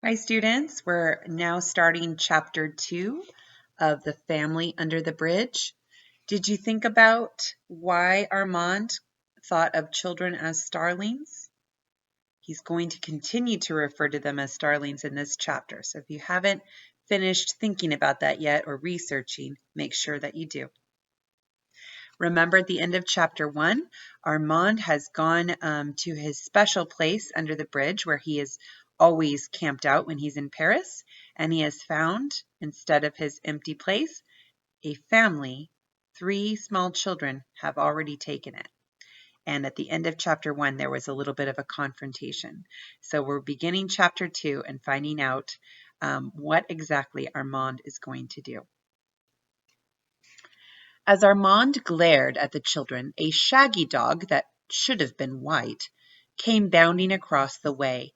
Hi students, we're now starting chapter 2 of The Family Under the Bridge. Did you think about why Armand thought of children as starlings? He's going to continue to refer to them as starlings in this chapter. So if you haven't finished thinking about that yet or researching, make sure that you do. Remember at the end of chapter 1, Armand has gone to his special place under the bridge where he is always camped out when he's in Paris, and he has found, instead of his empty place, a family. 3 small children have already taken it. And at the end of chapter 1, there was a little bit of a confrontation. So we're beginning chapter 2 and finding out what exactly Armand is going to do. As Armand glared at the children, a shaggy dog that should have been white came bounding across the way.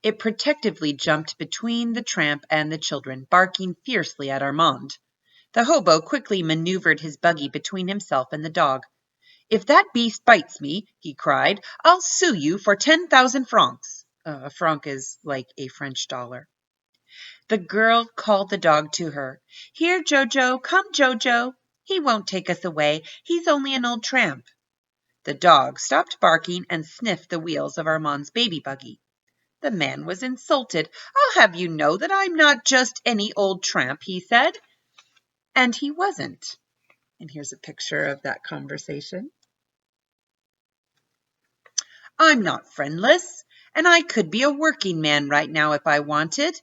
It protectively jumped between the tramp and the children, barking fiercely at Armand. The hobo quickly maneuvered his buggy between himself and the dog. "If that beast bites me," he cried, "I'll sue you for 10,000 francs." A franc is like a French dollar. The girl called the dog to her. "Here, Jojo, come, Jojo. He won't take us away. He's only an old tramp." The dog stopped barking and sniffed the wheels of Armand's baby buggy. The man was insulted. "I'll have you know that I'm not just any old tramp," he said. And he wasn't. And here's a picture of that conversation. "I'm not friendless, and I could be a working man right now if I wanted.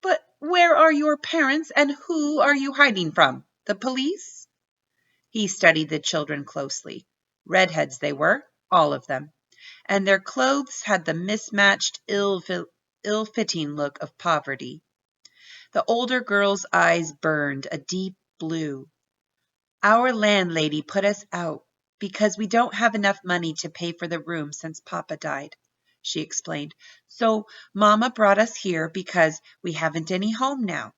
But where are your parents, and who are you hiding from? The police?" He studied the children closely. Redheads they were, all of them, and their clothes had the mismatched, ill-fitting look of poverty. The older girl's eyes burned a deep blue. "Our landlady put us out because we don't have enough money to pay for the room since Papa died," she explained. "So Mama brought us here because we haven't any home now.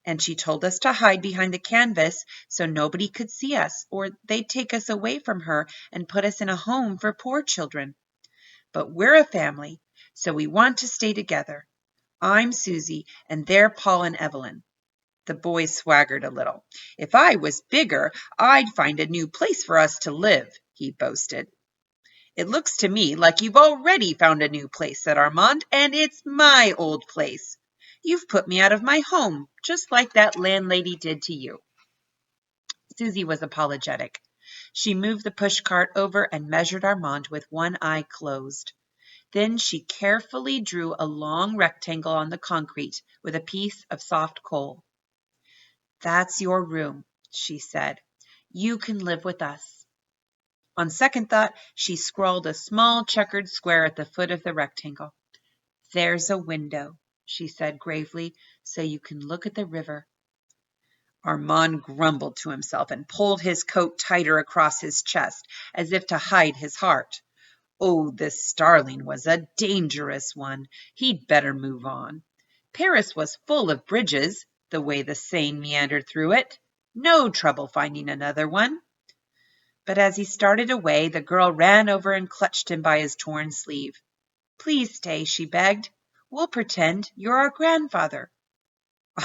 And she told us to hide behind the canvas so nobody could see us, or they'd take us away from her and put us in a home for poor children. But we're a family, so we want to stay together. I'm Susie, and they're Paul and Evelyn." The boy swaggered a little. "If I was bigger, I'd find a new place for us to live," he boasted. "It looks to me like you've already found a new place," said Armand, "and it's my old place. You've put me out of my home, just like that landlady did to you." Susie was apologetic. She moved the pushcart over and measured Armand with one eye closed. Then she carefully drew a long rectangle on the concrete with a piece of soft coal. "That's your room," she said. "You can live with us." On second thought, she scrawled a small checkered square at the foot of the rectangle. "There's a window," she said gravely, "so you can look at the river." Armand grumbled to himself and pulled his coat tighter across his chest, as if to hide his heart. Oh, this starling was a dangerous one. He'd better move on. Paris was full of bridges, the way the Seine meandered through it. No trouble finding another one. But as he started away, the girl ran over and clutched him by his torn sleeve. "Please stay," she begged. "We'll pretend you're our grandfather."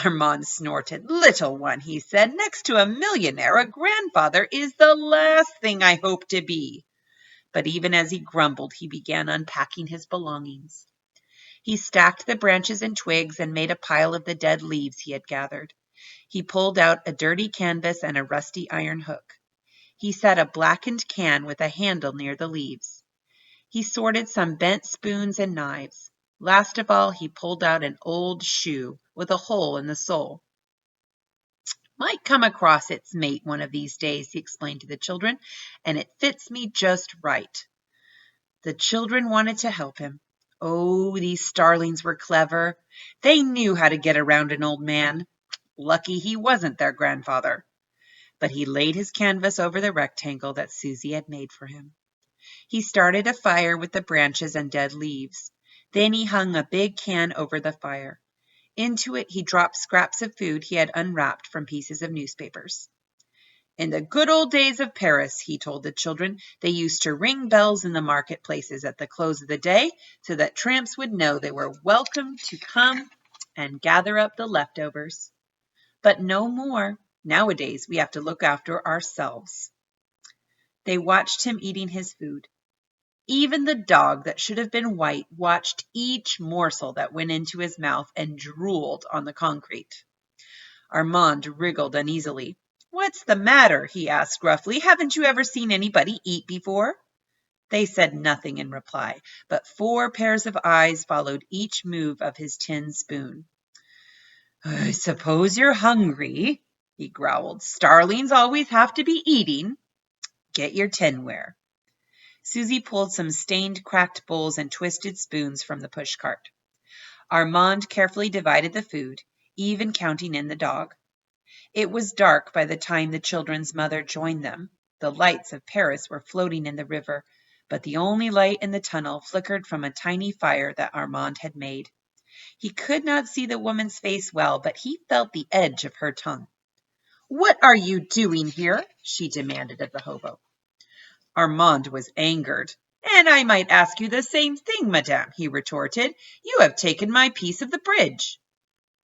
Armand snorted. "Little one," he said, "next to a millionaire, a grandfather is the last thing I hope to be." But even as he grumbled, he began unpacking his belongings. He stacked the branches and twigs and made a pile of the dead leaves he had gathered. He pulled out a dirty canvas and a rusty iron hook. He set a blackened can with a handle near the leaves. He sorted some bent spoons and knives. Last of all, he pulled out an old shoe with a hole in the sole. "Might come across its mate one of these days," he explained to the children, "and it fits me just right." The children wanted to help him. Oh, these starlings were clever. They knew how to get around an old man. Lucky he wasn't their grandfather. But he laid his canvas over the rectangle that Susie had made for him. He started a fire with the branches and dead leaves. Then he hung a big can over the fire. Into it he dropped scraps of food he had unwrapped from pieces of newspapers. "In the good old days of Paris," he told the children, "they used to ring bells in the marketplaces at the close of the day so that tramps would know they were welcome to come and gather up the leftovers. But no more. Nowadays, we have to look after ourselves. They watched him eating his food. Even the dog that should have been white watched each morsel that went into his mouth and drooled on the concrete. Armand wriggled uneasily. "What's the matter?" he asked gruffly. "Haven't you ever seen anybody eat before?" They said nothing in reply, but 4 pairs of eyes followed each move of his tin spoon. "I suppose you're hungry," he growled. "Starlings always have to be eating. Get your tinware." Susie pulled some stained, cracked bowls and twisted spoons from the pushcart. Armand carefully divided the food, even counting in the dog. It was dark by the time the children's mother joined them. The lights of Paris were floating in the river, but the only light in the tunnel flickered from a tiny fire that Armand had made. He could not see the woman's face well, but he felt the edge of her tongue. "What are you doing here?" she demanded of the hobo. Armand was angered. "And I might ask you the same thing, madame," he retorted. "You have taken my piece of the bridge."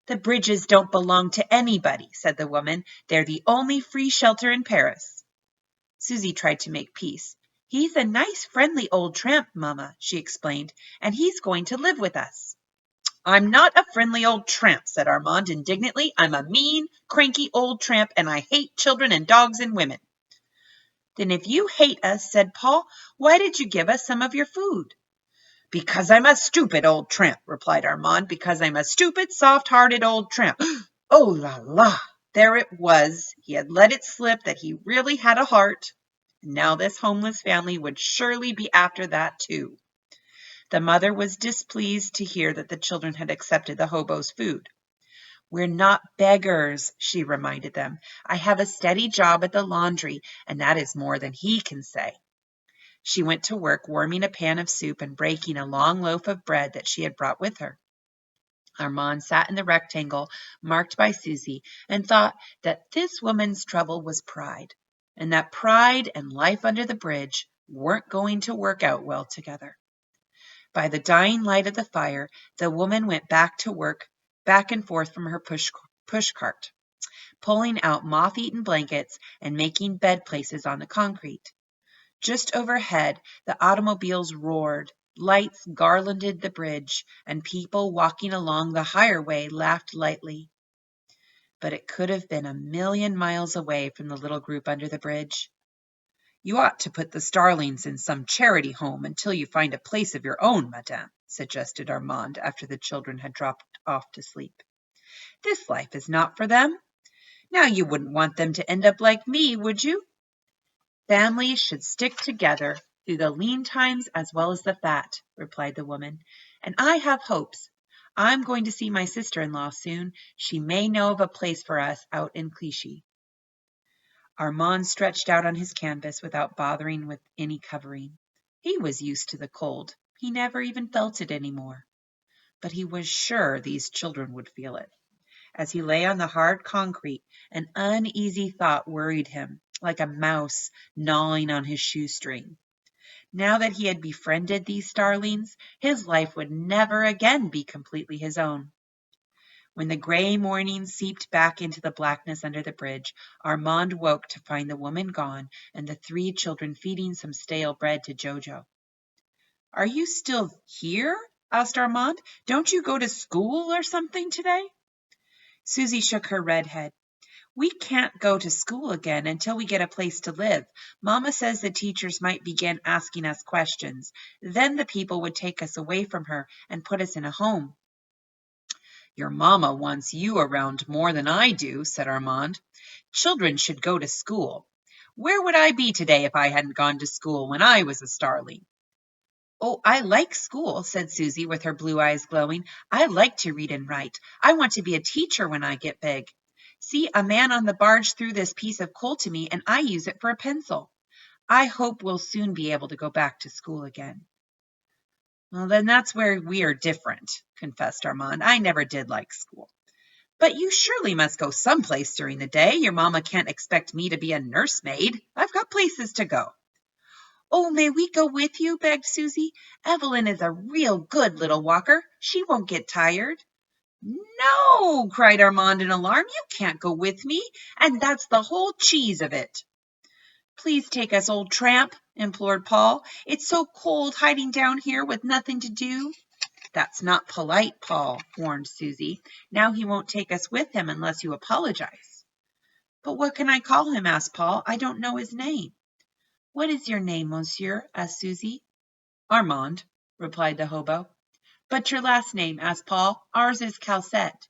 "The bridges don't belong to anybody," said the woman. "They're the only free shelter in Paris." Susie tried to make peace. "He's a nice, friendly old tramp, Mama," she explained, "and he's going to live with us." "I'm not a friendly old tramp," said Armand indignantly. "I'm a mean, cranky old tramp, and I hate children and dogs and women." "Then if you hate us," said Paul, "why did you give us some of your food?" "Because I'm a stupid old tramp," replied Armand. "Because I'm a stupid, soft-hearted old tramp." Oh la la! There it was. He had let it slip that he really had a heart. And now this homeless family would surely be after that too. The mother was displeased to hear that the children had accepted the hobo's food. "We're not beggars," she reminded them. "I have a steady job at the laundry, and that is more than he can say." She went to work warming a pan of soup and breaking a long loaf of bread that she had brought with her. Armand sat in the rectangle marked by Susie and thought that this woman's trouble was pride, and that pride and life under the bridge weren't going to work out well together. By the dying light of the fire, the woman went back to work, back and forth from her pushcart, pulling out moth-eaten blankets and making bed places on the concrete. Just overhead, the automobiles roared, lights garlanded the bridge, and people walking along the higher way laughed lightly. But it could have been a million miles away from the little group under the bridge. "You ought to put the starlings in some charity home until you find a place of your own, madame," suggested Armand after the children had dropped off to sleep. "This life is not for them. Now you wouldn't want them to end up like me, would you?" "Families should stick together through the lean times as well as the fat," replied the woman. "And I have hopes. I'm going to see my sister-in-law soon. She may know of a place for us out in Clichy." Armand stretched out on his canvas without bothering with any covering. He was used to the cold. He never even felt it anymore. But he was sure these children would feel it. As he lay on the hard concrete, an uneasy thought worried him, like a mouse gnawing on his shoestring. Now that he had befriended these starlings, his life would never again be completely his own. When the gray morning seeped back into the blackness under the bridge, Armand woke to find the woman gone and the 3 children feeding some stale bread to Jojo. "Are you still here?" asked Armand. "Don't you go to school or something today?" Susie shook her red head. "We can't go to school again until we get a place to live. Mama says the teachers might begin asking us questions. Then the people would take us away from her and put us in a home." "Your mama wants you around more than I do," said Armand. "Children should go to school. Where would I be today if I hadn't gone to school when I was a starling?" "Oh, I like school," said Susie with her blue eyes glowing. "I like to read and write. I want to be a teacher when I get big. See, a man on the barge threw this piece of coal to me, and I use it for a pencil. I hope we'll soon be able to go back to school again." "Well, then that's where we are different," confessed Armand. "I never did like school." "But you surely must go someplace during the day. Your mama can't expect me to be a nursemaid. I've got places to go." "Oh, may we go with you?" begged Susie. "Evelyn is a real good little walker. She won't get tired." No, cried Armand in alarm. You can't go with me, and that's the whole cheese of it. Please take us, old tramp, implored Paul. It's so cold hiding down here with nothing to do. That's not polite, Paul, warned Susie. Now he won't take us with him unless you apologize. But what can I call him? Asked Paul. I don't know his name. What is your name, monsieur? Asked Susie. Armand, replied the hobo. But your last name? Asked Paul. Ours is Calcette.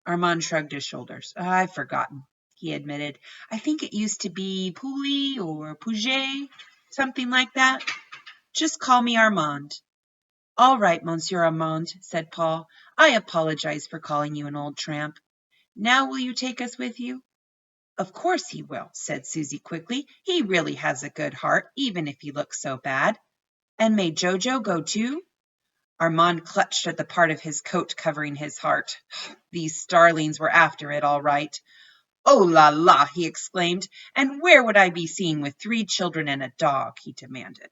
Armand shrugged his shoulders. I've forgotten, he admitted. I think it used to be Poulet or Pouget, something like that. Just call me Armand. All right, Monsieur Armand, said Paul. I apologize for calling you an old tramp. Now will you take us with you? Of course he will, said Susie quickly. He really has a good heart, even if he looks so bad. And may Jojo go too? Armand clutched at the part of his coat covering his heart. These starlings were after it, all right. Oh, la, la, he exclaimed. And where would I be seen with 3 children and a dog, he demanded.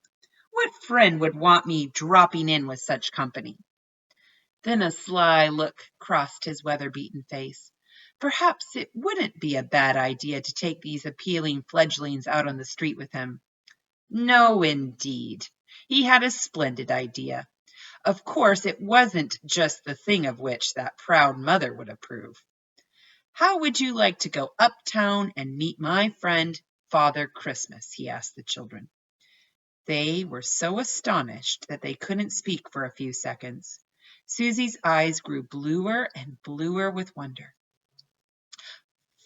What friend would want me dropping in with such company? Then a sly look crossed his weather-beaten face. Perhaps it wouldn't be a bad idea to take these appealing fledglings out on the street with him. No, indeed. He had a splendid idea. Of course, it wasn't just the thing of which that proud mother would approve. How would you like to go uptown and meet my friend, Father Christmas? He asked the children. They were so astonished that they couldn't speak for a few seconds. Susie's eyes grew bluer and bluer with wonder.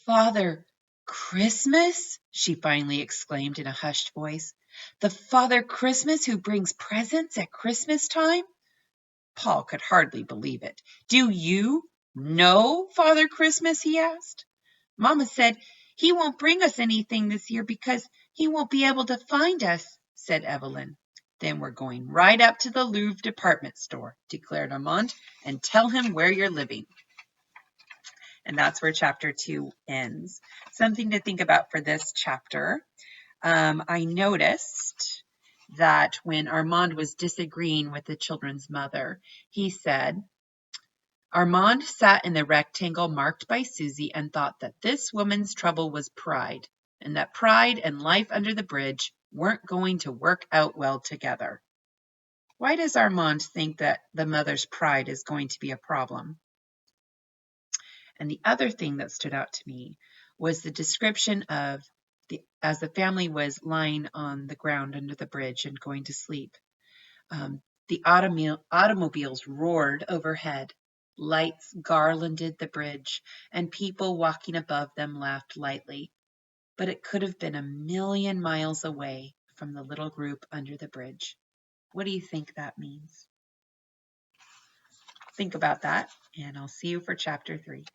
Father Christmas? She finally exclaimed in a hushed voice. The Father Christmas who brings presents at Christmas time? Paul could hardly believe it. Do you know Father Christmas? He asked. Mama said he won't bring us anything this year because he won't be able to find us, said Evelyn. Then we're going right up to the Louvre department store, declared Armand, and tell him where you're living. And that's where chapter 2 ends. Something to think about for this chapter. I noticed that when Armand was disagreeing with the children's mother, he said, Armand sat in the rectangle marked by Susie and thought that this woman's trouble was pride, and that pride and life under the bridge weren't going to work out well together. Why does Armand think that the mother's pride is going to be a problem? And the other thing that stood out to me was the description of as the family was lying on the ground under the bridge and going to sleep. The automobiles roared overhead. Lights garlanded the bridge, and people walking above them laughed lightly. But it could have been a million miles away from the little group under the bridge. What do you think that means? Think about that, and I'll see you for chapter 3.